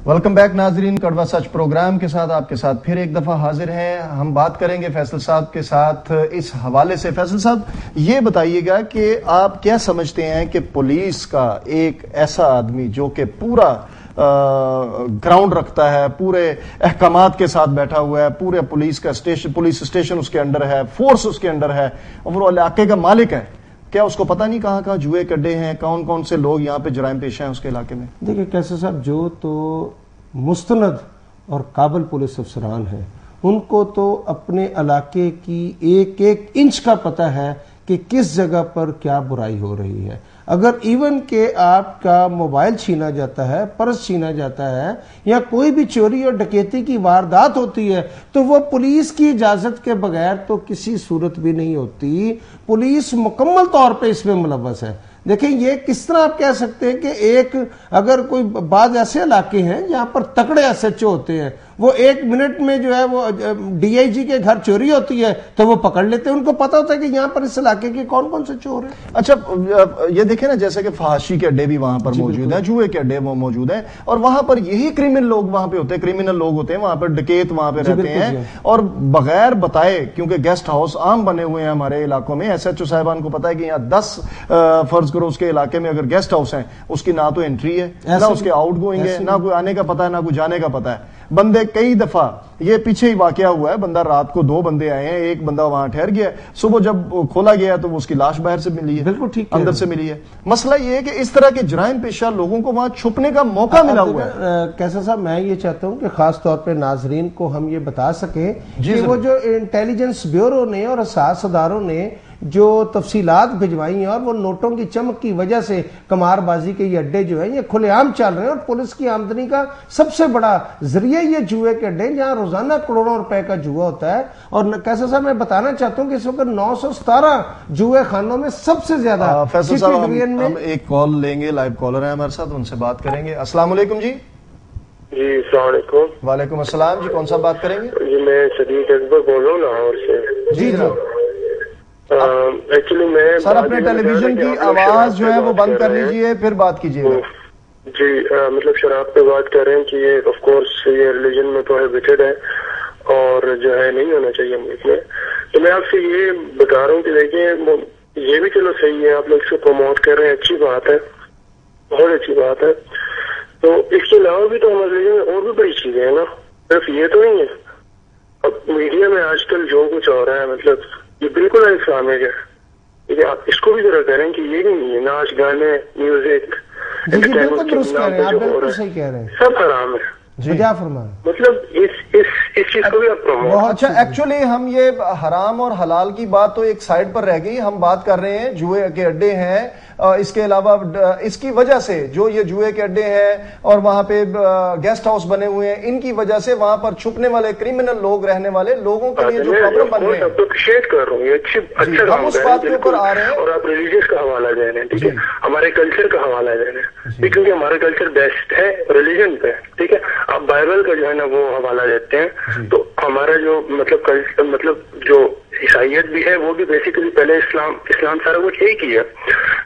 Welcome back ناظرین، کڑوا سچ programme کے ساتھ آپ کے ساتھ پھر ایک دفعہ حاضر ہیں۔ ہم بات کریں گے فیصل صاحب کے ساتھ اس حوالے سے۔ فیصل صاحب یہ بتائیے گا کہ آپ کیا سمجھتے ہیں کہ پولیس کا ایک ایسا آدمی جو کہ پورا گراؤنڈ رکھتا ہے، پورے احکامات کے ساتھ بیٹھا ہوا ہے، پورے پولیس اسٹیشن اس کے انڈر ہے، فورس اس کے انڈر ہے اور وہ علاقے کا مالک ہے، کیا اس کو پتہ نہیں کہاں کہاں جوئے کڈے ہیں، کون کون سے لوگ یہاں پہ جرائم پیشہ ہیں اس کے علاقے میں؟ دیکھیں کیسے صاحب، جو تو مستند اور قابل پولیس افسران ہیں ان کو تو اپنے علاقے کی ایک ایک انچ کا پتہ ہے کہ کس جگہ پر کیا برائی ہو رہی ہے۔ اگر ایون کہ آپ کا موبائل چھینا جاتا ہے، پرس چھینا جاتا ہے یا کوئی بھی چوری اور ڈکیتی کی واردات ہوتی ہے تو وہ پولیس کی اجازت کے بغیر تو کسی صورت بھی نہیں ہوتی۔ پولیس مکمل طور پہ اس میں ملوث ہے۔ دیکھیں یہ کس طرح آپ کہہ سکتے ہیں کہ ایک اگر کوئی بعض ایسے علاقے ہیں جہاں پر تکڑے ایس ایچ او ہوتے ہیں، وہ ایک منٹ میں جو ہے وہ ڈی آئی جی کے گھر چوری ہوتی ہے تو وہ پکڑ لیتے ہیں، ان کو پتا ہوتا ہے کہ یہاں پر اس علاقے کے کون کون سے چور ہیں۔ اچھا یہ دیکھیں نا، جیسے کہ فحاشی کے اڈے بھی وہاں پر موجود ہیں، جوئے کے اڈے وہ موجود ہیں، اور وہاں پر یہی کرمنل لوگ وہاں پہ ہوتے ہیں، کرمنل لوگ ہوتے ہیں وہاں پر، ڈکیت وہاں پہ رہتے ہیں اور بغیر بتائے، کیونکہ گیسٹ ہاؤس عام بنے ہوئے ہیں ہمارے علاقوں میں، ایس ایچ او صاحبان کو پتا ہے کہ یہاں 10 فرض کرو اس کے علاقے میں اگر گیسٹ ہاؤس ہیں، اس کی نہ تو انٹری ہے، نہ اس کے آؤٹ گوئنگ ہے، نہ کوئی آنے کا پتا ہے، نہ کوئی جانے کا پتا ہے۔ بندے کئی دفعہ، یہ پیچھے ہی واقعہ ہوا ہے، بندہ رات کو 2 بندے آئے ہیں، ایک بندہ وہاں ٹھہر گیا، صبح جب کھولا گیا تو وہ اس کی لاش باہر سے ملی ہے، بالکل ٹھیک اندر سے ملی ہے۔ مسئلہ یہ ہے کہ اس طرح کے جرائم پیشہ لوگوں کو وہاں چھپنے کا موقع ملا ہوا ہے۔ کیسا صاحب، میں یہ چاہتا ہوں کہ خاص طور پہ ناظرین کو ہم یہ بتا سکیں کہ وہ جو انٹیلیجنس بیورو نے اور حساس اداروں نے جو تفصیلات بھجوائی ہیں اور وہ نوٹوں کی چمک کی وجہ سے قمار بازی کے یہ اڈے جو ہیں یہ کھلے عام چل رہے ہیں، اور پولیس کی آمدنی کا سب سے بڑا ذریعہ یہ جوئے کے اڈے جہاں روزانہ کروڑوں روپے کا جوا ہوتا ہے۔ اور کیسا صاحب میں بتانا چاہتا ہوں کہ اس وقت 917 جوئے خانوں میں سب سے زیادہ فیصل صاحب ہم ایک کال لیں گے، لائیو کالر ہیں ہمارے ساتھ، ان سے بات کریں گے۔ السلام علیکم جی۔ جی السلام علیکم۔ وعلیکم السلام جی، کون سا بات کریں گے؟ جی میں صدیق اکبر بول رہا ہوں لاہور سے۔ جی جناب۔ ایکچولی میں سر اپنے ٹیلی ویژن کی آواز جو ہے وہ بند کر لیجئے، پھر بات کیجئے گا۔ جی مطلب شراب پہ بات کر رہے ہیں کہ یہ آف کورس یہ ریلیجن میں پروہیبٹڈ ہے اور جو ہے نہیں ہونا چاہیے ملک میں۔ تو میں آپ سے یہ بتا رہا ہوں کہ دیکھیں یہ بھی چلو صحیح ہے، آپ لوگ اس کو پروموٹ کر رہے ہیں، اچھی بات ہے، بہت اچھی بات ہے۔ تو اس کے علاوہ بھی تو ہمارے ریلیجن میں اور بھی بڑی چیزیں ہیں نا، صرف یہ تو نہیں ہے۔ اب میڈیا میں آج کل جو کچھ ہو رہا ہے مطلب یہ بالکل اسلامک ہے، ٹھیک ہے؟ آپ اس کو بھی ذرا کریں کہ یہ بھی نہیں ہے، ناچ گانے میوزک سب حرام ہے۔ مطلب اس چیز کو بھی آپ پروموٹ۔ اچھا ایکچولی ہم یہ حرام اور حلال کی بات تو ایک سائڈ پر رہ گئی، ہم بات کر رہے ہیں جوئے کے اڈے ہیں، اس کے علاوہ اس کی وجہ سے جو یہ جوئے کے اڈے ہیں اور وہاں پہ گیسٹ ہاؤس بنے ہوئے ہیں، ان کی وجہ سے وہاں پر چھپنے والے کرمنل لوگ رہنے والے لوگوں کے لیے جو پرابلم بن رہے ہیں، اپریشیٹ کر رہا ہوں، یہ اچھا ہم اس بات کے اوپر آ رہے ہیں۔ اور آپ ریلیجیس کا حوالہ دے رہے ہیں، ٹھیک ہے، ہمارے کلچر کا حوالہ دے رہے ہیں، کیونکہ ہمارا کلچر بیسٹ ہے ریلیجن پہ، ٹھیک ہے۔ آپ بائبل کا جو ہے نا وہ حوالہ دیتے ہیں، تو ہمارا جو مطلب جو عیسائیت بھی ہے وہ بھی بیسیکلی پہلے اسلام سارا کچھ ایک ہی ہے۔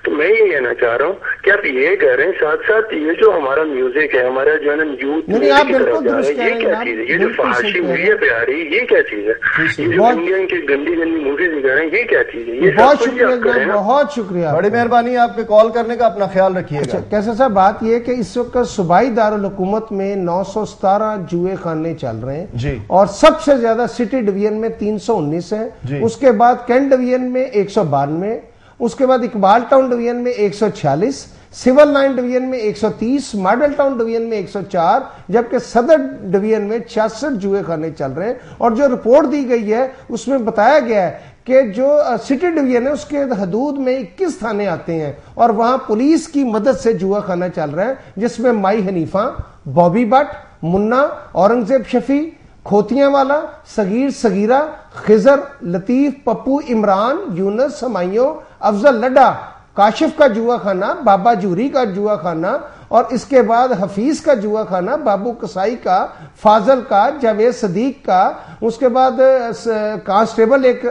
تو میں یہ کہنا چاہ رہا ہوں کہ آپ یہ کہہ رہے ہیں ساتھ ساتھ یہ جو ہمارا میوزک ہے، ہمارا جو ہے نا یوتھ میوزک کی طرف جا رہا ہے، یہ کیا چیز ہے؟ یہ جو فحاشی میڈیا پہ آ رہی ہے یہ کیا چیز ہے؟ یہ جو انڈین کی گندی گندی موویز دکھا رہے ہیں یہ کیا چیز ہے؟ یہ بہت شکریہ، بہت شکریہ، بڑی مہربانی آپ کے کال کرنے کا، اپنا خیال رکھیے گا۔ کیسا صاحب بات یہ ہے کہ اس وقت صوبائی دارالحکومت میں 917 جوئے خانے چل رہے ہیں اور سب سے زیادہ سٹی ڈویژن میں 319 ہیں، اس کے بعد کینٹ ڈویژن میں 192، اس کے بعد اقبال ٹاؤن ڈویژن میں 146، سول لائن ڈویژن میں 130، ماڈل ٹاؤن ڈویژن میں 104، جبکہ صدر ڈویژن میں 66 جوئے خانے چل رہے ہیں۔ اور جو رپورٹ دی گئی ہے اس میں بتایا گیا ہے کہ جو سٹی ڈویژن ہے اس کے حدود میں 21 تھانے آتے ہیں اور وہاں پولیس کی مدد سے جوا خانہ چل رہا ہے، جس میں مائی حنیفہ، بابی بٹ، منا، اورنگزیب شفیع، کھوتیاں والا، صغیر صغیرہ، خضر، لطیف، پپو، عمران، یونس، ہمایوں، افضل لڈا، کاشف کا جوا خانہ، بابا جوری کا جوا خانہ، اور اس کے بعد حفیظ کا جوا خانہ، بابو کسائی کا، فاضل کا، جاوید صدیق کا، اس کے بعد کانسٹیبل ایک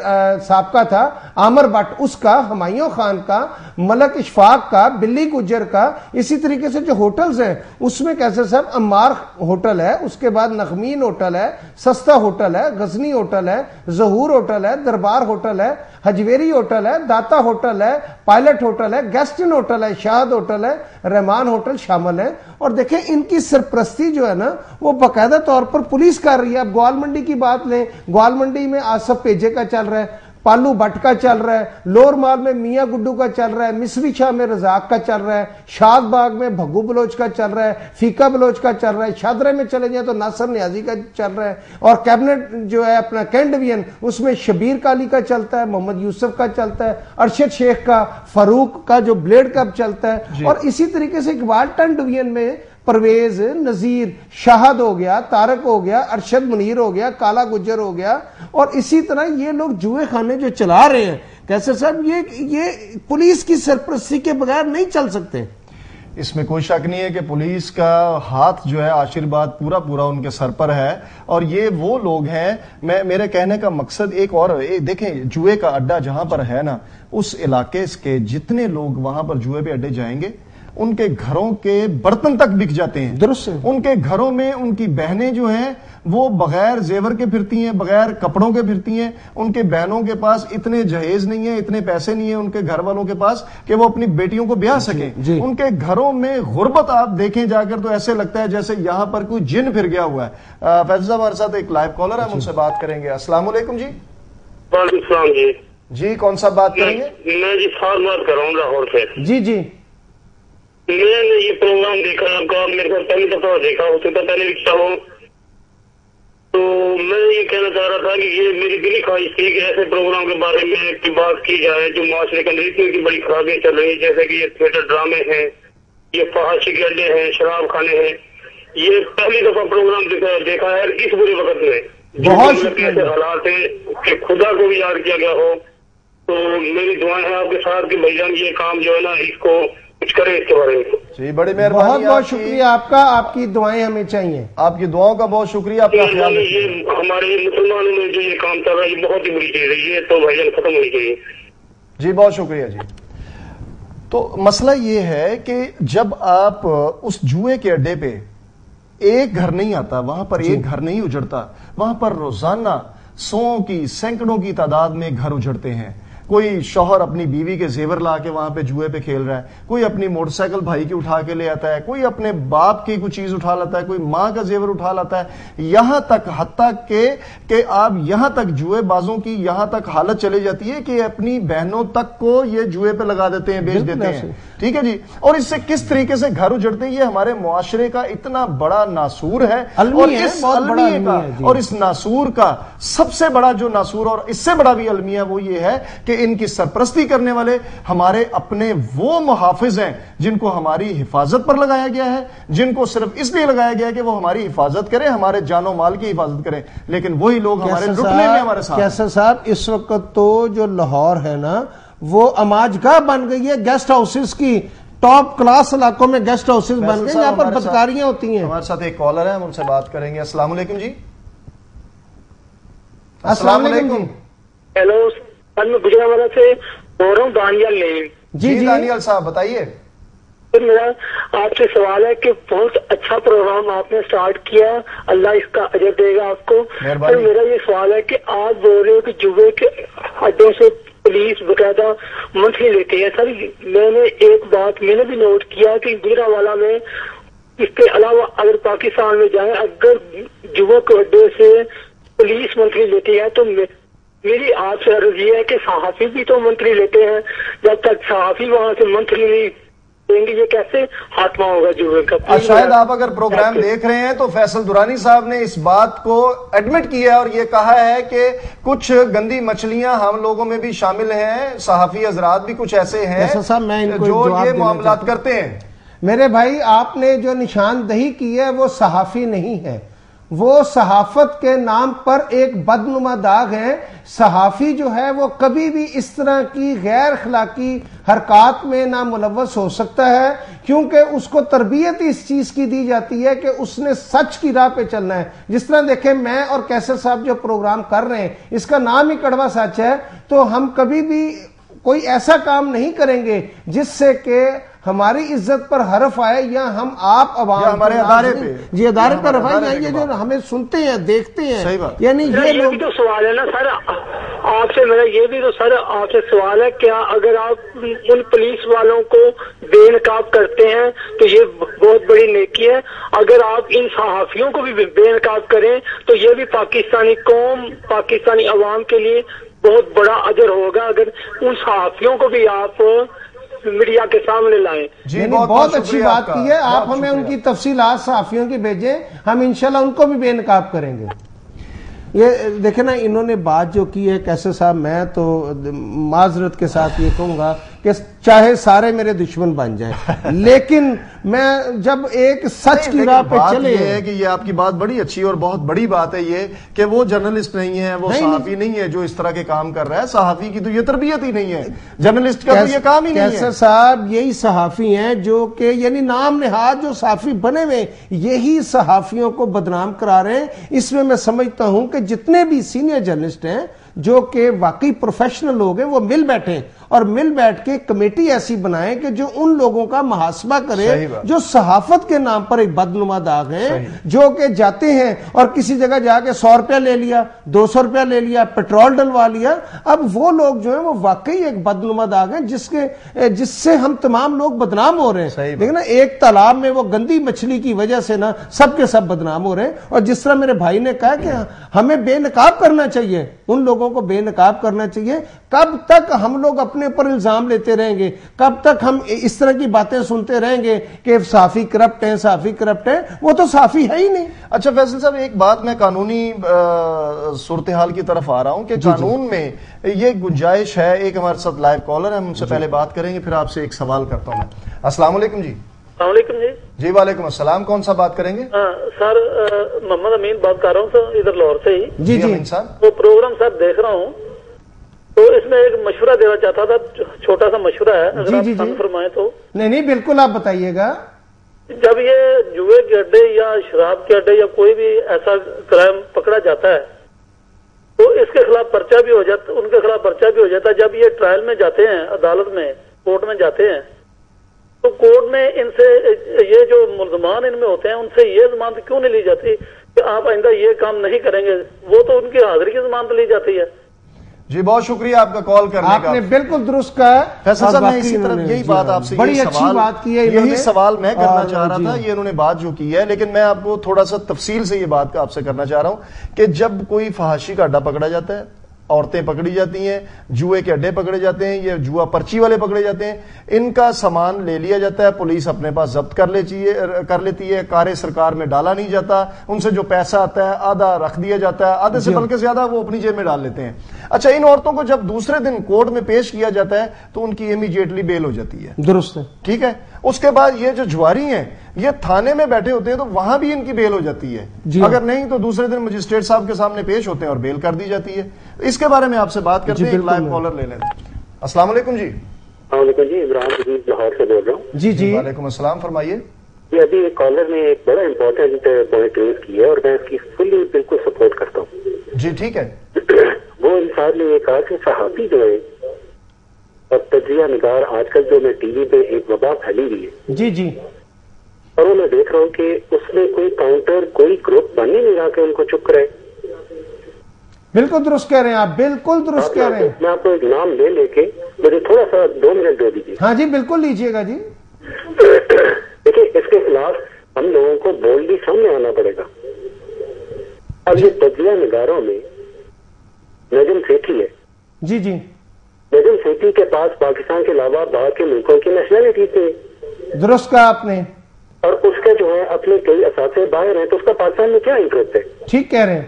سابقہ تھا عامر بٹ اس کا، ہمایوں خان کا، ملک اشفاق کا، بلی گجر کا، اسی طریقے سے جو ہوٹلز ہیں اس میں کیسر صاحب عمار ہوٹل ہے، اس کے بعد نغمین ہوٹل ہے، سستا ہوٹل ہے، غزنی ہوٹل ہے، ظہور ہوٹل ہے، دربار ہوٹل ہے، حجویری ہوٹل ہے، داتا ہوٹل ہے، پائلٹ ہوٹل ہے، گیسٹن ہوٹل ہے، شاد ہوٹل ہے، رحمان ہوٹل شامل ہیں. اور دیکھیں ان کی سرپرستی جو ہے نا وہ باقاعدہ طور پر پولیس کر رہی ہے. اب گوال منڈی کی بات لیں، گوال منڈی میں آصف پیجے کا چل رہا ہے، پالو بٹ کا چل رہا ہے، لور مال میں میاں گڈو کا چل رہا ہے، مصری شاہ میں رزاق کا چل رہا ہے، شاد باغ میں بھگو بلوچ کا چل رہا ہے، فیقہ بلوچ کا چل رہا ہے، شادرے میں چلے جائیں تو ناصر نیازی کا چل رہا ہے، اور کیبنٹ جو ہے اپنا کینٹ ڈویژن اس میں شبیر کالی کا چلتا ہے، محمد یوسف کا چلتا ہے، ارشد شیخ کا، فاروق کا جو بلیڈ کپ چلتا ہے. اور اسی طریقے سے اقبال ٹن ڈویژن میں پرویز، نذیر، شاہد ہو گیا، طارق ہو گیا، ارشد منیر ہو گیا، کالا گجر ہو گیا. اور اسی طرح یہ لوگ جوئے خانے جو چلا رہے ہیں کیسے صاحب یہ پولیس کی سرپرستی کے بغیر نہیں چل سکتے. اس میں کوئی شک نہیں ہے کہ پولیس کا ہاتھ جو ہے آشیرواد پورا ان کے سر پر ہے. اور یہ وہ لوگ ہیں، میرے کہنے کا مقصد ایک اور دیکھیں، جوئے کا اڈا جہاں پر ہے نا، اس علاقے کے جتنے لوگ وہاں پر جوئے پہ اڈے جائیں گے ان کے گھروں کے برتن تک بک جاتے ہیں. درست. ان کے گھروں میں ان کی بہنیں جو ہیں وہ بغیر زیور کے پھرتی ہیں، بغیر کپڑوں کے پھرتی ہیں. ان کے بہنوں کے پاس اتنے جہیز نہیں ہیں، اتنے پیسے نہیں ہیں ان کے گھر والوں کے پاس کہ وہ اپنی بیٹیوں کو بیاہ سکیں. ان کے گھروں میں غربت آپ دیکھیں جا کر تو ایسے لگتا ہے جیسے یہاں پر کوئی جن پھر گیا ہوا ہے. فیض صاحب ہمارے ساتھ ایک لائیو کالر ہے، ہم ان سے بات کریں گے. السلام علیکم جی. وعلیکم السلام جی. جی کون صاحب بات کریں گے؟ میں جی فار بات کر رہا ہوں لاہور سے. جی میں نے یہ پروگرام دیکھا آپ کا، میرے کو پہلی دفعہ دیکھا، ہو سکتا پہلے بھی کیا ہو. تو میں یہ کہنا چاہ رہا تھا کہ یہ میری دلی خواہش تھی کہ ایسے پروگرام کے بارے میں بات کی جائے جو معاشرے کے اندر اتنی کی بڑی خرابیاں چل رہی ہیں، جیسے کہ یہ تھیٹر ڈرامے ہیں، یہ فحاشی کے اڈے ہیں، شراب خانے ہیں. یہ پہلی دفعہ پروگرام دیکھا ہے اس برے وقت میں. بہت ایسے حالات ہیں کہ خدا کو بھی یاد کیا گیا ہو. تو میری دعائیں ہیں آپ کے ساتھ کہ بھائی جان یہ کام جو ہے نا اس کو کچھ کرے اس کے بارے میں. جی بڑی مہربانی. بہت شکریہ آپ کا، آپ کی دعائیں ہمیں چاہیے. آپ کی دعاؤں کا بہت شکریہ. آپ کا خیال رکھیے. یہ ہمارے مسلمانوں میں جو یہ کام چل رہا ہے یہ بہت ہی بری چیز ہے، یہ تو بھائی جان ختم ہونی چاہیے. جی بہت شکریہ جی. تو مسئلہ یہ ہے کہ جب آپ اس جوئے کے اڈے پہ ایک گھر نہیں آتا، وہاں پر ایک گھر نہیں اجڑتا، وہاں پر روزانہ سو کی سینکڑوں کی تعداد میں گھر اجڑتے ہیں. کوئی شوہر اپنی بیوی کے زیور لا کے وہاں پہ جوئے پہ کھیل رہا ہے، کوئی اپنی موٹر سائیکل بھائی کی اٹھا کے لے آتا ہے، کوئی اپنے باپ کی کوئی چیز اٹھا لاتا ہے، کوئی ماں کا زیور اٹھا لاتا ہے. یہاں تک حتیٰ کہ آپ یہاں تک جوئے بازوں کی یہاں تک حالت چلی جاتی ہے کہ اپنی بہنوں تک کو یہ جوئے پہ لگا دیتے ہیں، بیچ دیتے ہیں. ٹھیک ہے جی. اور اس سے کس طریقے سے گھر اجڑتے ہیں، یہ ہمارے معاشرے کا اتنا بڑا ناسور ہے. اور اس ناسور کا سب سے بڑا جو ناسور اور اس سے بڑا بھی المیہ وہ یہ ہے کہ ان کی سرپرستی کرنے والے ہمارے اپنے وہ محافظ ہیں جن کو ہماری حفاظت پر لگایا گیا ہے، جن کو صرف اس لیے لگایا گیا ہے کہ وہ ہماری حفاظت کریں، ہمارے جان و مال کی حفاظت کریں. لیکن وہی لوگ ہمارے لٹنے میں ہمارے ساتھ. کیسر صاحب اس وقت تو جو لاہور ہے نا وہ اماج گاہ بن گئی ہے، گیسٹ ہاؤسز کی ٹاپ کلاس علاقوں میں گیسٹ ہاؤسز بن گئے جہاں پر بدکاریاں ہوتی ہیں. ہمارے ساتھ ایک کالر ہے، ہم ان سے بات کریں گے. السلام علیکم جی. السلام علیکم. ہیلو، میں گجرانوالہ سے بول رہا ہوں، دانیال نہیں. جی دانیال صاحب بتائیے. میرا آپ سے سوال ہے کہ بہت اچھا پروگرام آپ نے سٹارٹ کیا، اللہ اس کا اجر دے گا آپ کو. میرا یہ سوال ہے کہ آپ بول رہے ہو کہ جوئے کے اڈوں سے پولیس باقاعدہ منتھلی لیتی ہے. سر میں نے ایک بات میں نے بھی نوٹ کیا کہ گجرانوالہ میں اس کے علاوہ اگر پاکستان میں جائیں اگر جوئے کے اڈے سے پولیس منتھلی لیتی ہے تو میری آپ سے عرض یہ ہے کہ صحافی بھی تو منتھلی لیتے ہیں. جب تک صحافی وہاں سے منتھلی نہیں دیں گے یہ کیسے خاتمہ ہوگا جوئے کا. شاید آپ اگر پروگرام دیکھ رہے ہیں تو فیصل درانی صاحب نے اس بات کو ایڈمٹ کیا ہے اور یہ کہا ہے کہ کچھ گندی مچھلیاں ہم لوگوں میں بھی شامل ہیں، صحافی حضرات بھی کچھ ایسے ہیں جو یہ معاملات کرتے ہیں. میرے بھائی آپ نے جو نشاندہی کی ہے وہ صحافی نہیں ہے، وہ صحافت کے نام پر ایک بدنما داغ ہے. صحافی جو ہے وہ کبھی بھی اس طرح کی غیر اخلاقی حرکات میں نہ ملوث ہو سکتا ہے. کیونکہ اس کو تربیت اس چیز کی دی جاتی ہے کہ اس نے سچ کی راہ پہ چلنا ہے. جس طرح دیکھیں میں اور کیسر صاحب جو پروگرام کر رہے ہیں اس کا نام ہی کڑوا سچ ہے, تو ہم کبھی بھی کوئی ایسا کام نہیں کریں گے جس سے کہ ہماری عزت پر حرف آئے یا ہم آپ عوام ہمارے ادارے پہ جی ادارے پر حرف آئے, یہ جو ہمیں سنتے ہیں دیکھتے ہیں, یعنی یہ بھی تو سوال ہے نا سر آپ سے, میرا یہ بھی تو سر آپ سے سوال ہے, کیا اگر آپ ان پولیس والوں کو بے نقاب کرتے ہیں تو یہ بہت بڑی نیکی ہے, اگر آپ ان صحافیوں کو بھی بے نقاب کریں تو یہ بھی پاکستانی قوم پاکستانی عوام کے لیے بہت بڑا اجر ہوگا اگر ان صحافیوں کو بھی آپ میڈیا کے سامنے لائیں. جی بہت اچھی بات کی ہے آپ, ہمیں ان کی تفصیلات صحافیوں کی بھیجیں, ہم انشاءاللہ ان کو بھی بے نقاب کریں گے. یہ دیکھیں نا انہوں نے بات جو کی ہے کیسر صاحب, میں تو معذرت کے ساتھ یہ کہوں گا کہ چاہے سارے میرے دشمن بن جائیں لیکن میں جب ایک سچ کی راہ پہ چلے, یہ ہے کہ یہ آپ کی بات بڑی اچھی اور بہت بڑی بات ہے یہ کہ وہ جرنلسٹ نہیں ہے, وہ صحافی نہیں ہے جو اس طرح کے کام کر رہا ہے. صحافی کی تو یہ تربیت ہی نہیں ہے, جرنلسٹ کا تو یہ کام ہی نہیں ہے. کیسر صاحب یہی صحافی ہیں جو کہ یعنی نام نہاد جو صحافی بنے ہوئے یہی صحافیوں کو بدنام کرا رہے ہیں. اس میں سمجھتا ہوں کہ جتنے بھی سینئر جرنلسٹ ہیں جو کہ واقعی پروفیشنل لوگ ہیں وہ مل بیٹھیں اور مل بیٹھ کے کمیٹی ایسی بنائیں کہ جو ان لوگوں کا محاسبہ کرے جو صحافت کے نام پر ایک بدنما داغ ہیں, جو کہ جاتے ہیں اور کسی جگہ جا کے 100 روپیہ لے لیا, 200 روپیہ لے لیا, پیٹرول ڈلوا لیا. اب وہ لوگ جو ہیں وہ واقعی ایک بدنما داغ ہیں جس سے ہم تمام لوگ بدنام ہو رہے ہیں. لیکن نا ایک تالاب میں وہ گندی مچھلی کی وجہ سے نا سب کے سب بدنام ہو رہے ہیں. اور جس طرح میرے بھائی نے کہا کہ ہمیں بے نقاب کرنا چاہیے, ان لوگوں کو بے نقاب کرنا چاہیے. کب تک ہم لوگ اپنے اوپر الزام لیتے رہیں گے, کب تک ہم اس طرح کی باتیں سنتے رہیں گے کہ صحافی کرپٹ ہیں, صحافی کرپٹ ہیں؟ وہ تو صحافی ہے ہی نہیں. اچھا فیصل صاحب ایک بات, میں قانونی صورتحال کی طرف آ رہا ہوں کہ قانون میں یہ گنجائش ہے. ایک ہمارے ساتھ لائیو کالر ہے, ہم ان سے پہلے بات کریں گے, پھر آپ سے ایک سوال کرتا ہوں میں. السلام علیکم جی. السلام علیکم جی. جی وعلیکم السلام, کون سا بات کریں گے؟ سر محمد امین بات کر رہا ہوں سر, ادھر لاہور سے ہی. جی امین صاحب, وہ پروگرام سر دیکھ رہا ہوں تو اس میں ایک مشورہ دینا چاہتا تھا, چھوٹا سا مشورہ ہے اگر آپ سن فرمائیں تو. نہیں بالکل آپ بتائیے گا. جب یہ جوئے کے اڈے یا شراب کے اڈے یا کوئی بھی ایسا کرائم پکڑا جاتا ہے تو اس کے خلاف پرچہ بھی ہو جاتا, ان کے خلاف پرچہ بھی ہو جاتا ہے. جب یہ ٹرائل میں جاتے ہیں, عدالت میں, کورٹ میں جاتے ہیں تو کورٹ میں ان سے یہ جو ملزمان ان میں ہوتے ہیں ان سے یہ ضمانت کیوں نہیں لی جاتی کہ آپ آئندہ یہ کام نہیں کریں گے؟ وہ تو ان کی حاضری کی ضمانت لی جاتی ہے. جی بہت شکریہ آپ کا کال کرنے کا, آپ نے بالکل درست کہا. فیصل صاحب میں اسی طرح یہی بات آپ سے, بڑی اچھی بات کی ہے, یہی سوال میں کرنا چاہ رہا تھا. یہ انہوں نے بات جو کی ہے, لیکن میں آپ کو تھوڑا سا تفصیل سے یہ بات آپ سے کرنا چاہ رہا ہوں کہ جب کوئی فحاشی کا اڈا پکڑا جاتا ہے, عورتیں پکڑی جاتی ہیں, جوئے کے اڈے پکڑے جاتے ہیں, یہ جوا پرچی والے پکڑے جاتے ہیں, ان کا سامان لے لیا جاتا ہے, پولیس اپنے پاس ضبط کر لیتی ہے, کار سرکار میں ڈالا نہیں جاتا, ان سے جو پیسہ آتا ہے آدھا رکھ دیا جاتا ہے, آدھے سے بلکہ زیادہ وہ اپنی جیب میں ڈال لیتے ہیں. اچھا ان عورتوں کو جب دوسرے دن کورٹ میں پیش کیا جاتا ہے تو ان کی امیڈیٹلی بیل ہو جاتی ہے. درست ہے, ٹھیک ہے. اس کے بعد یہ جو جواری ہیں یہ تھانے میں بیٹھے ہوتے ہیں تو وہاں بھی ان کی بیل ہو جاتی ہے. اگر نہیں تو دوسرے دن مجسٹریٹ صاحب کے سامنے پیش ہوتے ہیں اور بیل کر دی جاتی ہے. اس کے بارے میں آپ سے بات کرتے ہیں, ایک لائیو کالر لے لیں. السلام علیکم جی. السلام علیکم جی, عمران لاہور سے بول رہا ہوں. جی وعلیکم السلام, فرمائیے. جی ابھی ایک کالر نے ایک بڑا امپورٹنٹ پوائنٹ ریز کیا ہے اور میں اس کی فلی بالکل سپورٹ کرتا ہوں. جی ٹھیک ہے. وہ انسان نے یہ کہا کہ صحافی جو ہے اور تجزیہ نگار آج کل جو میں ٹی وی پہ ایک وبا پھیلی ہوئی ہے. جی اور وہ میں دیکھ رہا ہوں کہ اس میں کوئی کاؤنٹر, کوئی گروپ بن ہی نہیں رہا کہ ان کو چپ کرے. بالکل درست کہہ رہے ہیں آپ, بالکل درست کہہ رہے ہیں. میں آپ کو ایک نام لے کے مجھے تھوڑا سا 2 منٹ دے دیجیے. ہاں جی بالکل لیجیے گا جی. دیکھیے اس کے خلاف ہم لوگوں کو بولڈلی سامنے آنا پڑے گا. اب یہ تجزیہ نگاروں میں نجم سیٹھی ہے. جی نجم سیٹھی کے پاس پاکستان کے علاوہ باہر کے ملکوں کی نیشنلٹی تھی. درست کہا آپ نے. اور اس کے جو ہے اپنے کئی اثاثے باہر ہیں تو اس کا پاکستان میں کیا انٹرسٹ ہے؟ ٹھیک کہہ رہے ہیں.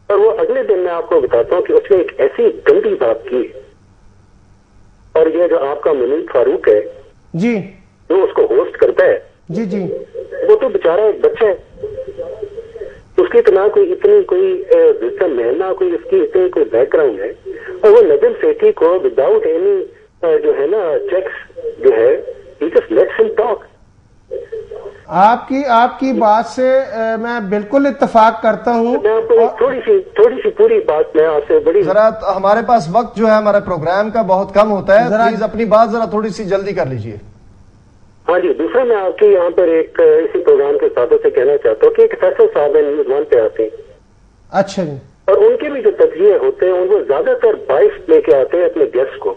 اور وہ اگلے دن میں آپ کو بتاتا ہوں کہ اس نے ایک ایسی گندی بات کی. اور یہ جو آپ کا منیب فاروق ہے جی, جو اس کو ہوسٹ کرتا ہے, جی وہ تو بیچارہ ایک بچہ ہے, اس کی اتنا کوئی وزڈم ہے نہ کوئی اس کی اتنی کوئی بیک گراؤنڈ ہے. اور وہ نجم سیٹھی کو وداؤٹ اینی جو ہے نا چیکس جو ہے he just lets him talk. آپ کی بات سے میں بالکل اتفاق کرتا ہوں. تھوڑی سی پوری بات میں آپ سے بڑی ذرا ہمارے پاس وقت جو ہے ہمارے پروگرام کا بہت کم ہوتا ہے, پلیز اپنی بات ذرا تھوڑی سی جلدی کر لیجئے. ہاں جی, دوسرا میں آپ کے یہاں پر ایک اسی پروگرام کے ساتھوں سے کہنا چاہتا ہوں کہ ایک فیصل صاحب ہیں نیوز ون پہ آتے ہیں. اچھا جی. اور ان کے بھی جو تجزیے ہوتے ہیں ان کو زیادہ تر بائف لے کے آتے ہیں اپنے گیسٹ کو.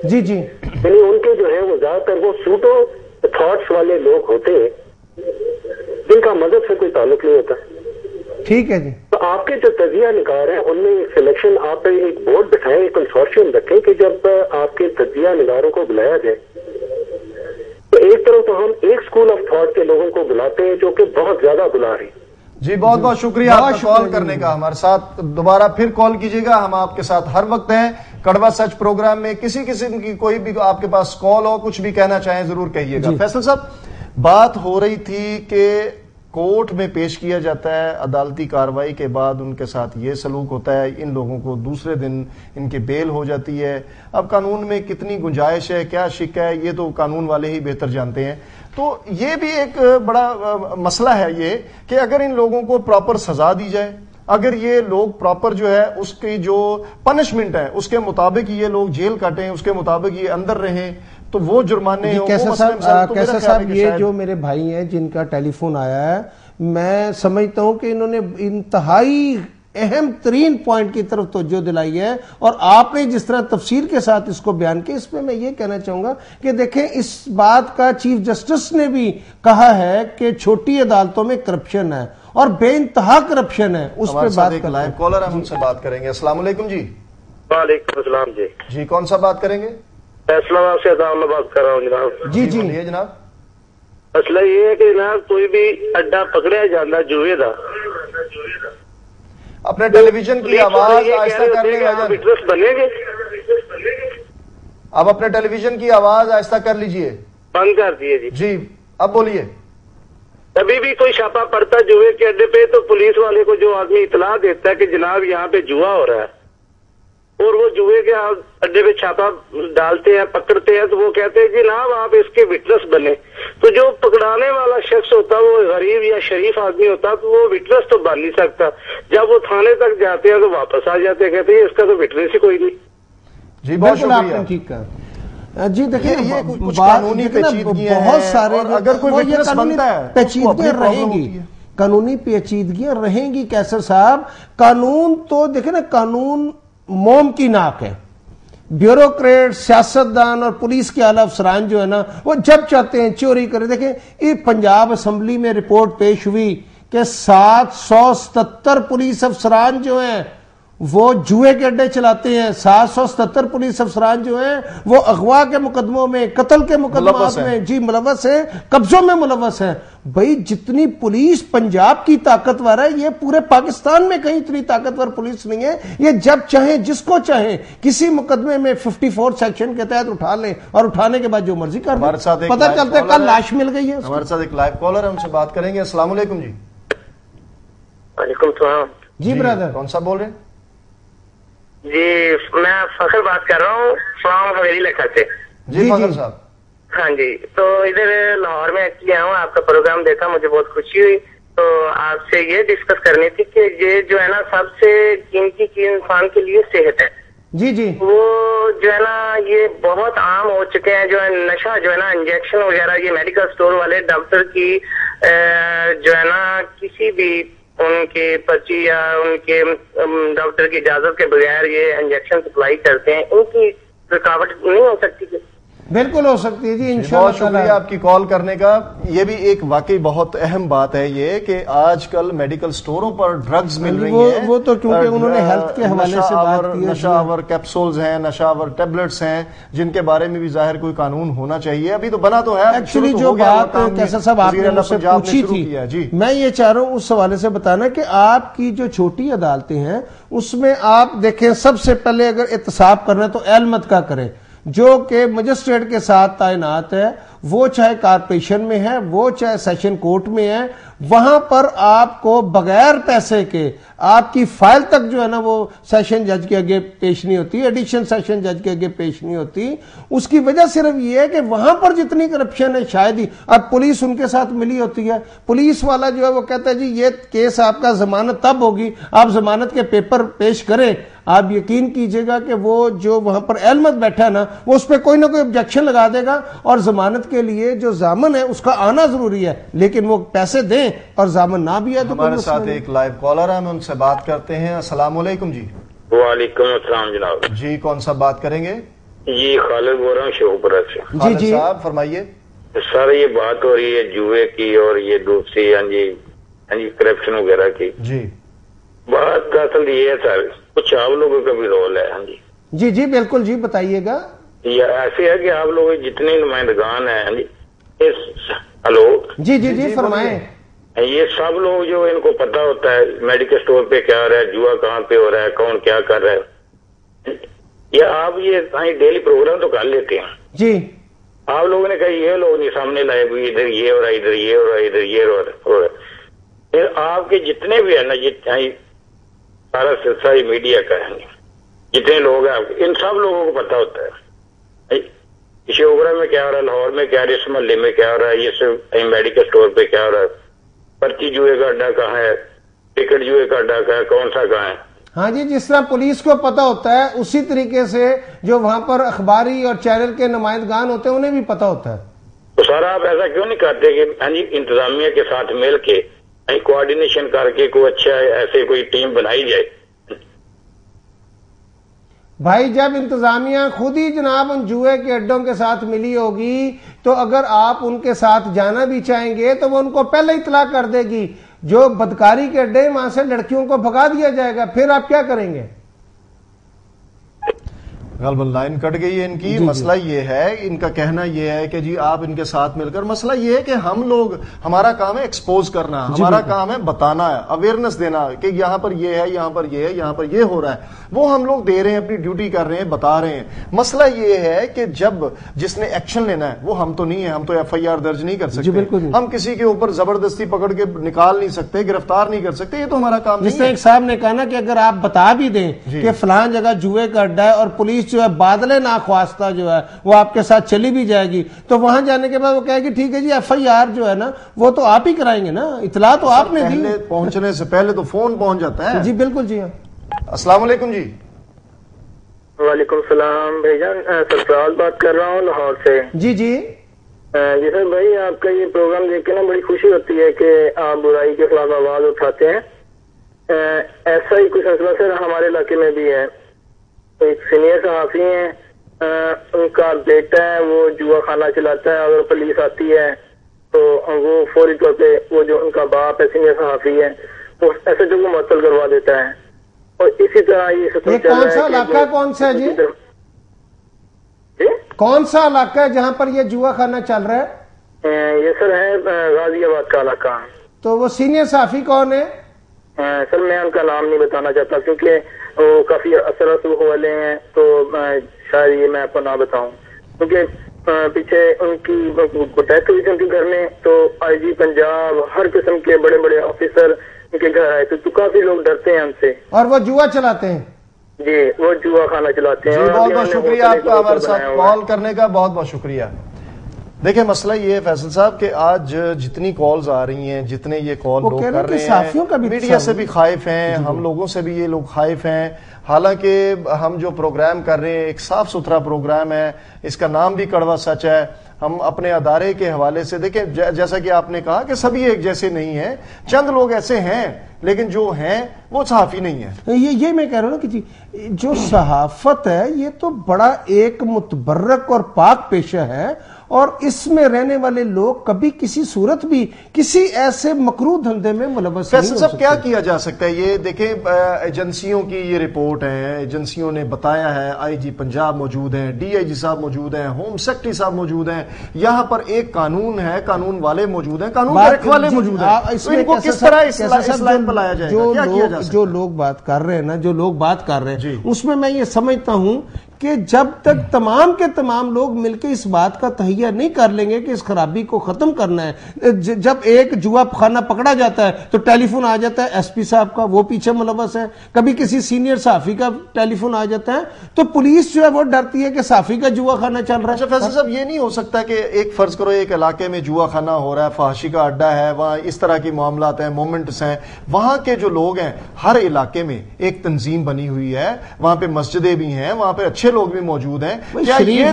جی جی. یعنی ان کے جو ہے وہ زیادہ تر وہ سوٹو تھاٹس والے لوگ ہوتے ہیں جن کا مذہب سے کوئی تعلق نہیں ہوتا. ٹھیک ہے جی. تو آپ کے جو تجزیہ نگار ہیں ان میں ایک سلیکشن آپ ایک بورڈ بٹھائیں, ایک کنسورشیم رکھیں کہ جب آپ کے تجزیہ نگاروں کو بلایا جائے تو ایک طرف تو ہم ایک اسکول آف تھاٹ کے لوگوں کو بلاتے ہیں جو کہ بہت زیادہ بلا رہے ہیں. جی بہت بہت شکریہ آپ کا کال کرنے کا. ہمارے ساتھ دوبارہ پھر کال کیجیے گا, ہم آپ کے ساتھ ہر وقت ہیں. کڑوا سچ پروگرام میں کسی قسم کی کوئی بھی آپ کے پاس کال ہو, کچھ بھی کہنا چاہیں ضرور کہیے گا. فیصل صاحب, بات ہو رہی تھی کہ کورٹ میں پیش کیا جاتا ہے, عدالتی کاروائی کے بعد ان کے ساتھ یہ سلوک ہوتا ہے, ان لوگوں کو دوسرے دن ان کی بیل ہو جاتی ہے. اب قانون میں کتنی گنجائش ہے, کیا شک ہے, یہ تو قانون والے ہی بہتر جانتے ہیں. تو یہ بھی ایک بڑا مسئلہ ہے یہ کہ اگر ان لوگوں کو پراپر سزا دی جائے, اگر یہ لوگ پراپر جو ہے اس کی جو پنشمنٹ ہے اس کے مطابق یہ لوگ جیل کاٹیں, اس کے مطابق یہ اندر رہیں, تو وہ جرمانے کیسا صاحب یہ جو میرے بھائی ہیں جن کا ٹیلی فون آیا ہے, میں سمجھتا ہوں کہ انہوں نے انتہائی اہم ترین پوائنٹ کی طرف توجہ دلائی ہے, اور آپ نے جس طرح تفصیل کے ساتھ اس کو بیان کیا, اس پہ میں یہ کہنا چاہوں گا کہ دیکھیں اس بات کا چیف جسٹس نے بھی کہا ہے کہ چھوٹی عدالتوں میں کرپشن ہے اور بے انتہا کرپشن ہے. اس پہ بات ایک لائیو کالر ہم ان سے بات کریں گے. السلام علیکم جی. وعلیکم السلام جی. جی کون سا بات کریں گے؟ اسلام آباد سے بات کر رہا ہوں جناب. جی جی جناب. مسئلہ یہ ہے کہ جناب کوئی بھی اڈا پکڑیا جاتا جوئے دا, اپنے ٹیلی ویژن کی آواز آہستہ کر لیں وٹنس بنے گے. اب اپنے ٹیلی ویژن کی آواز آہستہ کر لیجئے. بند کر دیے جی. جی اب بولیے. ابھی بھی کوئی چھاپا پڑتا جوئے کے اڈے پہ تو پولیس والے کو جو آدمی اطلاع دیتا ہے کہ جناب یہاں پہ جوا ہو رہا ہے, اور وہ جوئے کے اڈے پہ چھاپا ڈالتے ہیں, پکڑتے ہیں, تو وہ کہتے ہیں جناب آپ اس کے وٹنس بنے. تو جو پکڑانے والا شخص ہوتا وہ غریب یا شریف آدمی ہوتا تو وہ وٹنس تو بن نہیں سکتا. جب وہ تھانے تک جاتے ہیں تو واپس آ جاتے ہیں, کہتے ہیں اس کا تو وٹنس ہی کوئی نہیں. جی بہت شکریہ. ٹھیک ہے جی. دیکھیں قانونی پیچیدگیاں بہت سارے, اگر کوئی وٹنس بنتا ہے پیچیدگیاں رہیں گی, قانونی پیچیدگیاں رہیں گی. کیسر صاحب قانون تو دیکھیں نا, قانون موم کی ناک ہے. بیوروکریٹ, سیاستدان اور پولیس کے اعلی افسران جو ہے نا وہ جب چاہتے ہیں چوری کریں. دیکھیں یہ پنجاب اسمبلی میں رپورٹ پیش ہوئی کہ 777 پولیس افسران جو ہیں وہ جوئے کے اڈے چلاتے ہیں. 777 پولیس افسران جو ہیں وہ اغوا کے مقدموں میں, قتل کے مقدمات میں جی ملوث ہیں, قبضوں میں ملوث ہیں. بھئی جتنی پولیس پنجاب کی طاقتور ہے, یہ پورے پاکستان میں کہیں اتنی طاقتور پولیس نہیں ہے. یہ جب چاہیں جس کو چاہیں کسی مقدمے میں 54 سیکشن کے تحت اٹھا لیں, اور اٹھانے کے بعد جو مرضی کر دیں. پتہ چلتا ہے کل لاش مل گئی ہے. ہمارے ساتھ ایک لائیو کالر ہے, ہم سے بات کریں گے. السلام علیکم جی. وعلیکم السلام جی. برادر کون سا بول رہے ہیں؟ جی میں فخر بات کر رہا ہوں فرام حویلی لکھا سے. جی فخر صاحب. ہاں جی. تو ادھر لاہور میں ایکچولی آیا ہوں, آپ کا پروگرام دیکھا, مجھے بہت خوشی ہوئی. تو آپ سے یہ ڈسکس کرنی تھی کہ یہ جو ہے نا سب سے قیمتی چیز انسان کے لیے صحت ہے. جی جی. وہ جو ہے نا یہ بہت عام ہو چکے ہیں, جو ہے نشہ جو ہے نا انجیکشن وغیرہ, یہ میڈیکل سٹور والے ڈاکٹر کی جو ہے نا کسی بھی ان کی پرچی یا ان کے ڈاکٹر کی اجازت کے بغیر یہ انجیکشن سپلائی کرتے ہیں. ان کی رکاوٹ نہیں ہو سکتی؟ بالکل ہو سکتی ہے جی انشاءاللہ. بہت شکریہ آپ کی کال کرنے کا. یہ بھی ایک واقعی بہت اہم بات ہے یہ کہ آج کل میڈیکل سٹوروں پر ڈرگز مل رہی ہیں. وہ تو کیونکہ انہوں نے ہیلتھ کے حوالے سے بات کی ہے. نشہ آور کیپسولز ہیں, نشہ آور ٹیبلٹس ہیں, جن کے بارے میں بھی ظاہر کوئی قانون ہونا چاہیے. ابھی تو بنا تو ہے. ایکچولی جو بات کیسا صاحب آپ نے مجھ سے پوچھی تھی, میں یہ چاہ رہا ہوں اس حوالے سے بتانا کہ آپ کی جو چھوٹی عدالتیں ہیں اس میں آپ دیکھیں سب سے پہلے اگر احتساب کرنا ہے تو علمت کا کریں. جو کہ مجسٹریٹ کے ساتھ تعینات ہے، وہ چاہے کارپوریشن میں ہے، وہ چاہے سیشن کورٹ میں ہے، وہاں پر آپ کو بغیر پیسے کے آپ کی فائل تک جو ہے نا وہ سیشن جج کے آگے پیش نہیں ہوتی، ایڈیشن سیشن جج کے آگے پیش نہیں ہوتی۔ اس کی وجہ صرف یہ ہے کہ وہاں پر جتنی کرپشن ہے شاید ہی، اب پولیس ان کے ساتھ ملی ہوتی ہے، پولیس والا جو ہے وہ کہتا ہے جی یہ کیس آپ کا ضمانت تب ہوگی، آپ ضمانت کے پیپر پیش کریں، آپ یقین کیجئے گا کہ وہ جو وہاں پر اہلمت بیٹھا ہے نا وہ اس پہ کوئی نہ کوئی آبجیکشن لگا دے گا، اور ضمانت کے لیے جو ضامن ہے اس کا آنا ضروری ہے، لیکن وہ پیسے دیں اور ضامن نہ بھی ہے۔ تو ہمارے ساتھ ایک لائیو کالر ہے، ہم ان سے بات کرتے ہیں۔ السلام علیکم جی۔ وعلیکم السلام جناب جی، کون سا بات کریں گے؟ جی خالد بول رہا ہوں شیخوپورہ سے۔ خالد صاحب فرمائیے۔ سر یہ بات ہو رہی ہے جوئے کی اور یہ دوسری کرپشن وغیرہ کی۔ جی بات اصل یہ ہے سر، کچھ آپ لوگوں کا بھی رول ہے۔ جی جی بالکل جی، بتائیے گا۔ یہ ایسے ہے کہ آپ لوگ جتنے نمائندگان ہیں ہلو جی جی جی فرمائیں۔ یہ سب لوگ جو ان کو پتا ہوتا ہے میڈیکل سٹور پہ کیا ہو رہا ہے، جوا کہاں پہ ہو رہا ہے، کون کیا کر رہا ہے، یا آپ یہ ڈیلی پروگرام تو کر لیتے ہیں؟ جی آپ لوگوں نے کہا یہ لوگ نہیں سامنے لائے بھی ادھر یہ ہو رہا ہے، ادھر یہ ہو رہا ہے، ادھر یہ ہو رہا ہے۔ پھر آپ کے جتنے بھی ہے نا، سارا سلسلہ میڈیا کا ہے، جتنے لوگ ہیں ان سب لوگوں کو پتا ہوتا ہے شیخوپورہ میں کیا ہو رہا ہے، لاہور میں کیا، اس محلے میں کیا ہو رہا ہے، یہ میڈیکل سٹور پہ کیا ہو رہا ہے، پرچی جوئے کا اڈا کہاں ہے، ٹکٹ جوئے کا اڈا کہاں ہے، کون سا کہاں ہے۔ ہاں جی، جس طرح پولیس کو پتا ہوتا ہے اسی طریقے سے جو وہاں پر اخباری اور چینل کے نمائندگان ہوتے ہیں انہیں بھی پتا ہوتا ہے۔ تو سر آپ ایسا کیوں نہیں کرتے کہ انتظامیہ کے ساتھ مل کے کوآرڈینیشن کر کے کوئی اچھا ایسے کوئی ٹیم بنائی جائے؟ بھائی جب انتظامیہ خود ہی جناب ان جوئے کے اڈوں کے ساتھ ملی ہوگی تو اگر آپ ان کے ساتھ جانا بھی چاہیں گے تو وہ ان کو پہلے اطلاع کر دے گی، جو بدکاری کے اڈے وہاں سے لڑکیوں کو بھگا دیا جائے گا، پھر آپ کیا کریں گے؟ غالباً لائن کٹ گئی ہے ان کی۔ مسئلہ یہ ہے، ان کا کہنا یہ ہے کہ جی آپ ان کے ساتھ مل کر، مسئلہ یہ ہے کہ ہم لوگ، ہمارا کام ہے ایکسپوز کرنا، ہمارا کام ہے بتانا ہے، اویئرنس دینا کہ یہاں پر یہ ہے، یہاں پر یہ ہے، یہاں پر یہ ہو رہا ہے، وہ ہم لوگ دے رہے ہیں، اپنی ڈیوٹی کر رہے ہیں، بتا رہے ہیں۔ مسئلہ یہ ہے کہ جب جس نے ایکشن لینا ہے وہ ہم تو نہیں ہے، ہم تو ایف آئی آر درج نہیں کر سکتے، ہم کسی کے اوپر زبردستی پکڑ کے نکال نہیں سکتے، گرفتار نہیں کر سکتے، یہ تو ہمارا کام نہیں ہے۔ جس نے ایک صاحب نے کہا نا کہ اگر آپ بتا بھی دیں کہ فلاں جگہ جوئے کا اڈا ہے اور پولیس جو ہے بادلے ناخواستہ جو ہے وہ آپ کے ساتھ چلی بھی جائے گی، تو وہاں جانے کے بعد وہ کہے گی ٹھیک ہے جی ایف آئی آر جو ہے نا وہ تو آپ ہی کرائیں گے نا، اطلاع تو آپ نے دی۔ پہنچنے سے پہلے تو فون پہنچ جاتا ہے۔ جی بالکل جی ہاں۔ السلام علیکم جی۔ وعلیکم السلام بھائی جان، سرفراز بات کر رہا ہوں لاہور سے۔ جی جی جی سر بھائی، آپ کا یہ پروگرام دیکھ کے نا بڑی خوشی ہوتی ہے کہ آپ برائی کے خلاف آواز اٹھاتے ہیں۔ ایسا ہی کچھ مسئلہ سر ہمارے علاقے میں بھی ہے۔ ایک سینئر صحافی ہیں، ان کا بیٹا ہے وہ جوا خانہ چلاتا ہے، اگر پولیس آتی ہے تو وہ فوری طور پہ وہ جو ان کا باپ ہے سینئر صحافی ہے وہ ایسے جو کو معطل کروا دیتا ہے، اور اسی طرح یہ کون سا علاقہ کون سا ہے جی؟ کون سا علاقہ ہے جہاں پر یہ جوا خانہ چل رہا ہے؟ یہ سر ہے غازی آباد کا علاقہ۔ تو وہ سینئر صحافی کون ہے؟ سر میں ان کا نام نہیں بتانا چاہتا کیونکہ وہ کافی اثر رسوخ والے ہیں، تو شاید یہ میں آپ کو نہ بتاؤں، کیونکہ پیچھے ان کی ڈیتھ ہوئی تھی ان کے گھر میں، تو آئی جی پنجاب ہر قسم کے بڑے بڑے آفیسر ان کے گھر آئے تھے، تو کافی لوگ ڈرتے ہیں ان سے، اور وہ جوا چلاتے ہیں۔ جی وہ جوا خانہ چلاتے ہیں۔ بہت بہت شکریہ آپ کا ہمارے ساتھ کال کرنے کا، بہت بہت شکریہ۔ دیکھیں مسئلہ یہ ہے فیصل صاحب کہ آج جتنی کالز آ رہی ہیں، جتنے یہ کال لوگ کر رہے ہیں، میڈیا سے بھی خائف ہیں، ہم لوگوں سے بھی یہ لوگ خائف ہیں، حالانکہ ہم جو پروگرام کر رہے ہیں ایک صاف ستھرا پروگرام ہے، اس کا نام بھی کڑوا سچ ہے۔ ہم اپنے ادارے کے حوالے سے دیکھیں، جیسا کہ آپ نے کہا کہ سبھی ایک جیسے نہیں ہیں، چند لوگ ایسے ہیں لیکن جو ہیں وہ صحافی نہیں ہے۔ یہ میں کہہ رہا ہوں کہ جو صحافت ہے یہ تو بڑا ایک متبرک اور پاک پیشہ ہے، اور اس میں رہنے والے لوگ کبھی کسی صورت بھی کسی ایسے مکروہ دھندے میں ملوث نہیں ہو سکتے۔ کیا کیا جا سکتا ہے؟ یہ دیکھیں ایجنسیوں کی یہ رپورٹ ہے، ایجنسیوں نے بتایا ہے، آئی جی پنجاب موجود ہیں، ڈی آئی جی صاحب موجود ہیں، ہوم سیکرٹری صاحب موجود ہیں، یہاں پر ایک قانون ہے، قانون والے موجود ہیں، قانون کے رکھوالے موجود ہیں، تو ان کو کس طرح اس لائن پر لایا جائے گا؟ کیا کیا جا سکتا ہے؟ جو لوگ بات کر رہے ہیں نا، جو لوگ بات کر رہے ہیں اس میں میں یہ سمجھتا ہوں کہ جب تک تمام کے تمام لوگ مل کے اس بات کا تہیہ نہیں کر لیں گے کہ اس خرابی کو ختم کرنا ہے، جب ایک جوا خانہ پکڑا جاتا ہے تو ٹیلی فون آ جاتا ہے ایس پی صاحب کا، وہ پیچھے ملوث ہے، کبھی کسی سینئر صحافی کا ٹیلی فون آ جاتا ہے، تو پولیس جو ہے وہ ڈرتی ہے کہ صحافی کا جوا خانہ چل رہا ہے۔ اچھا فیصل صاحب، یہ نہیں ہو سکتا کہ ایک فرض کرو ایک علاقے میں جوا خانہ ہو رہا ہے، فحاشی کا اڈا ہے، وہاں اس طرح کی معاملات ہیں، مومنٹس ہیں، وہاں کے جو لوگ ہیں ہر علاقے میں ایک تنظیم بنی ہوئی ہے، وہاں پہ مسجدیں بھی ہیں، وہاں پہ اچھے لوگ بھی موجود ہیں، کیا یہ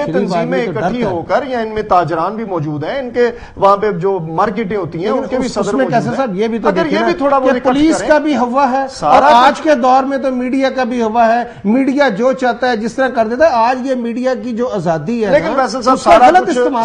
تنظیمیں اکٹھی ہو کر، یا ان میں تاجران بھی موجود ہیں، ان کے وہاں پہ جو مارکیٹیں ہوتی ہیں ان کے بھی صدر موجود ہیں، یہ بھی تو اگر یہ بھی تھوڑا بہت پولیس کا بھی ہوا ہے، اور آج کے دور میں تو میڈیا کا بھی ہوا ہے، میڈیا جو چاہتا ہے جس طرح کر دیتا ہے۔ آج یہ میڈیا کی جو آزادی ہے، لیکن فیصل صاحب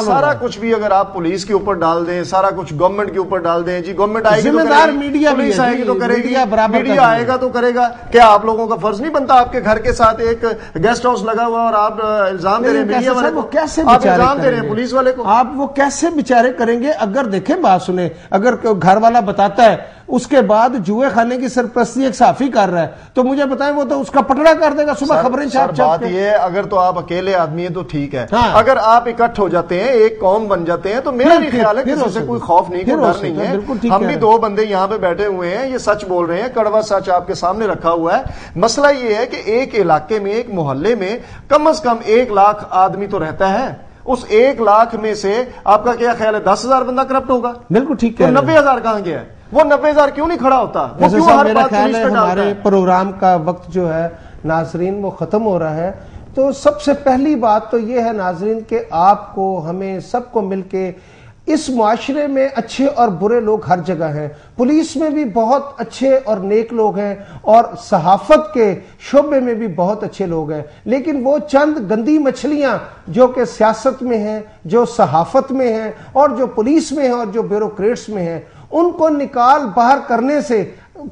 سارا کچھ بھی اگر آپ پولیس کے اوپر ڈال دیں، سارا کچھ گورنمنٹ کے اوپر ڈال دیں، جی گورنمنٹ آئے گی تو کرے گی، میڈیا پولیس آئے گی تو کرے گی، میڈیا آئے گا تو کرے گا، کیا آپ لوگوں کا فرض نہیں بنتا آپ کے گھر کے ساتھ ایک گیسٹ ہاؤس لگا ہوا اور آپ الزام دے رہے ہیں میڈیا والے کو، آپ الزام دے رہے ہیں پولیس والے کو، آپ وہ کیسے بیچارے کریں گے؟ اگر دیکھیں بات سنیں، اگر گھر والا بتاتا ہے اس کے بعد جوئے خانے کی سرپرستی ایک صحافی کر رہا ہے تو مجھے بتائیں وہ تو اس کا پٹڑا کر دے گا صبح خبریں چھاپ چھاپ بات یہ ہے اگر تو آپ اکیلے آدمی ہیں تو ٹھیک ہے، اگر آپ اکٹھ ہو جاتے ہیں ایک قوم بن جاتے ہیں تو میرا نہیں خیال ہے کسی سے کوئی خوف نہیں، کوئی ڈر نہیں ہے۔ ہم بھی دو بندے یہاں پہ بیٹھے ہوئے ہیں، یہ سچ بول رہے ہیں، کڑوا سچ آپ کے سامنے رکھا ہوا ہے۔ مسئلہ یہ ہے کہ ایک علاقے میں ایک محلے میں کم از کم 1 لاکھ آدمی تو رہتا ہے، اس 1 لاکھ میں سے آپ کا کیا خیال ہے 10,000 بندہ کرپٹ ہوگا؟ بالکل ٹھیک ہے۔ 90,000 کہاں گیا ہے؟ وہ 90,000 کیوں نہیں کھڑا ہوتا؟ وہ کیوں ہر بات پولیس پہ ڈالتا ہے؟ ہمارے پروگرام کا وقت جو ہے ناظرین وہ ختم ہو رہا ہے، تو سب سے پہلی بات تو یہ ہے ناظرین کہ آپ کو ہمیں سب کو مل کے اس معاشرے میں اچھے اور برے لوگ ہر جگہ ہیں، پولیس میں بھی بہت اچھے اور نیک لوگ ہیں اور صحافت کے شعبے میں بھی بہت اچھے لوگ ہیں، لیکن وہ چند گندی مچھلیاں جو کہ سیاست میں ہیں، جو صحافت میں ہیں اور جو پولیس میں ہیں اور جو بیوروکریٹس میں ہیں، ان کو نکال باہر کرنے سے،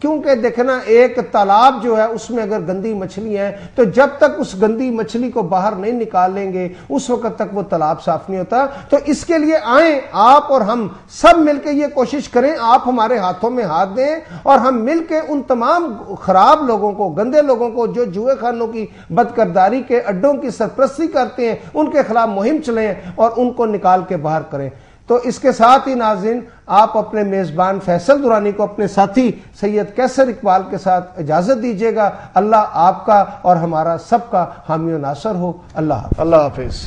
کیونکہ دیکھنا ایک تالاب جو ہے اس میں اگر گندی مچھلی ہے تو جب تک اس گندی مچھلی کو باہر نہیں نکال لیں گے اس وقت تک وہ تالاب صاف نہیں ہوتا۔ تو اس کے لیے آئیں آپ اور ہم سب مل کے یہ کوشش کریں، آپ ہمارے ہاتھوں میں ہاتھ دیں اور ہم مل کے ان تمام خراب لوگوں کو، گندے لوگوں کو جو جوئے خانوں کی بدکرداری کے اڈوں کی سرپرستی کرتے ہیں ان کے خلاف مہم چلائیں اور ان کو نکال کے باہر کریں۔ تو اس کے ساتھ ہی ناظرین آپ اپنے میزبان فیصل درانی کو اپنے ساتھی سید کیسر اقبال کے ساتھ اجازت دیجیے گا۔ اللہ آپ کا اور ہمارا سب کا حامی و ناصر ہو۔ اللہ حافظ۔